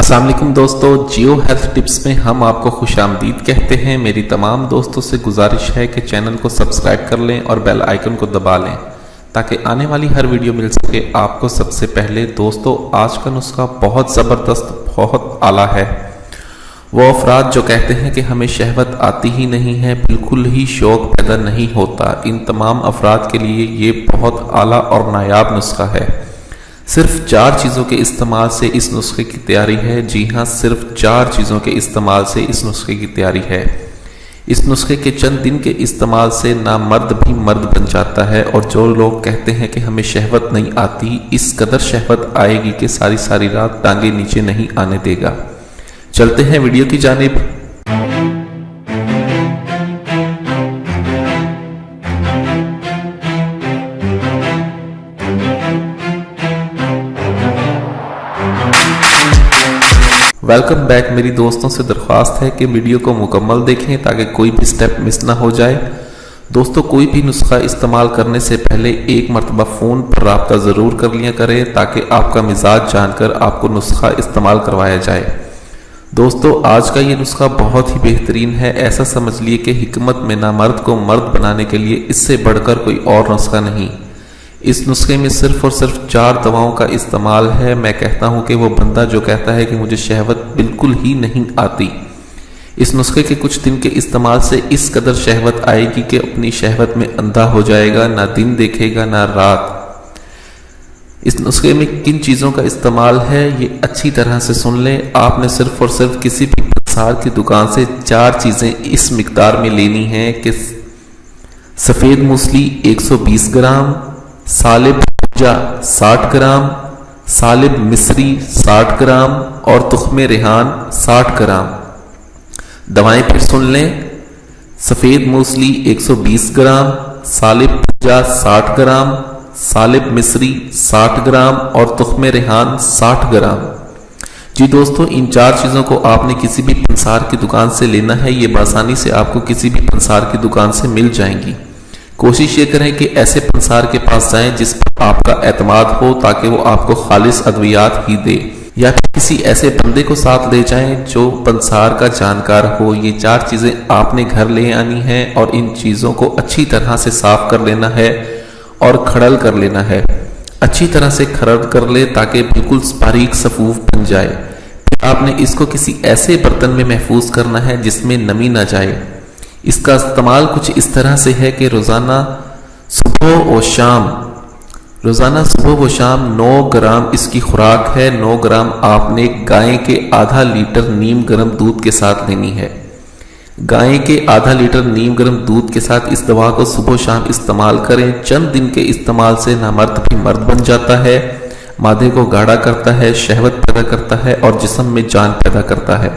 अस्सलाम वालेकुम दोस्तों, जियो हेल्थ टिप्स में हम आपको खुशामदीद कहते हैं। मेरी तमाम दोस्तों से गुजारिश है कि चैनल को सब्सक्राइब कर लें और बेल आइकन को दबा लें ताकि आने वाली हर वीडियो मिल सके आपको सबसे पहले। दोस्तों, आज का नुस्खा बहुत ज़बरदस्त, बहुत आला है। वो अफराद जो कहते हैं कि हमें शहवत आती ही नहीं है, बिल्कुल ही शौक पैदा नहीं होता, इन तमाम अफराद के लिए ये बहुत आला और नायाब नुस्खा है। सिर्फ 4 चीज़ों के इस्तेमाल से इस नुस्खे की तैयारी है। जी हाँ, सिर्फ 4 चीज़ों के इस्तेमाल से इस नुस्खे की तैयारी है। इस नुस्खे के चंद दिन के इस्तेमाल से ना मर्द भी मर्द बन जाता है। और जो लोग कहते हैं कि हमें शहवत नहीं आती, इस कदर शहवत आएगी कि सारी सारी रात टांगे नीचे नहीं आने देगा। चलते हैं वीडियो की जानिब। Welcome back. मेरी दोस्तों से दरख्वास्त है कि वीडियो को मुकम्मल देखें ताकि कोई भी स्टेप मिस ना हो जाए। दोस्तों, कोई भी नुस्खा इस्तेमाल करने से पहले एक मरतबा फ़ोन पर राब्ता ज़रूर कर लिया करें ताकि आपका मिजाज जानकर आपको नुस्खा इस्तेमाल करवाया जाए। दोस्तों, आज का ये नुस्खा बहुत ही बेहतरीन है। ऐसा समझ लिए कि हिकमत में ना मर्द को मर्द बनाने के लिए इससे बढ़कर कोई और नुस्खा नहीं। इस नुस्खे में सिर्फ और सिर्फ 4 दवाओं का इस्तेमाल है। मैं कहता हूं कि वो बंदा जो कहता है कि मुझे शहवत बिल्कुल ही नहीं आती, इस नुस्खे के कुछ दिन के इस्तेमाल से इस कदर शहवत आएगी कि अपनी शहवत में अंधा हो जाएगा, ना दिन देखेगा ना रात। इस नुस्खे में किन चीज़ों का इस्तेमाल है ये अच्छी तरह से सुन लें। आपने सिर्फ और सिर्फ किसी भी पंसार की दुकान से 4 चीज़ें इस मिकदार में लेनी है कि सफ़ेद मूसली 120 ग्राम, सालिब भुजा 60 ग्राम, सालिब मिस्री 60 ग्राम और तुख्मे रेहान 60 ग्राम। दवाएं फिर सुन लें। सफ़ेद मूसली 120 ग्राम, सालिब भुजा 60 ग्राम, सालिब मिस्री 60 ग्राम और तुख्मे रेहान 60 ग्राम। जी दोस्तों, इन 4 चीज़ों को आपने किसी भी पंसार की दुकान से लेना है। ये आसानी से आपको किसी भी पंसार की दुकान से मिल जाएंगी। कोशिश ये करें कि ऐसे पंसार के पास जाएं जिस पर आपका एतमाद हो ताकि वो आपको खालिस अद्वियात ही दे, या फिर किसी ऐसे बंदे को साथ ले जाएं जो पंसार का जानकार हो। ये 4 चीज़ें आपने घर ले आनी है और इन चीज़ों को अच्छी तरह से साफ कर लेना है और खड़ल कर लेना है। अच्छी तरह से खड़ल कर ले ताकि बिल्कुल बारीक सफूफ बन जाए। फिर आपने इसको किसी ऐसे बर्तन में महफूज करना है जिसमें नमी ना जाए। इसका इस्तेमाल कुछ इस तरह से है कि रोज़ाना सुबह व शाम 9 ग्राम इसकी खुराक है। 9 ग्राम आपने गाय के आधा लीटर नीम गर्म दूध के साथ लेनी है। गाय के आधा लीटर नीम गर्म दूध के साथ इस दवा को सुबह शाम इस्तेमाल करें। चंद दिन के इस्तेमाल से ना मर्द भी मर्द बन जाता है, मादे को गाढ़ा करता है, शहवत पैदा करता है और जिस्म में जान पैदा करता है।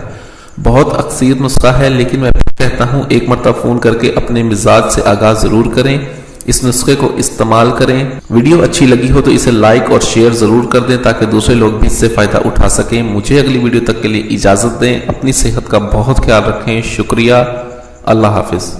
बहुत अक्सर नुस्खा है, लेकिन मैं कहता हूँ एक मरतबा फ़ोन करके अपने मिजाज से आगाज़ ज़रूर करें। इस नुस्खे को इस्तेमाल करें। वीडियो अच्छी लगी हो तो इसे लाइक और शेयर ज़रूर कर दें ताकि दूसरे लोग भी इससे फ़ायदा उठा सकें। मुझे अगली वीडियो तक के लिए इजाज़त दें। अपनी सेहत का बहुत ख्याल रखें। शुक्रिया। अल्लाह हाफिज़।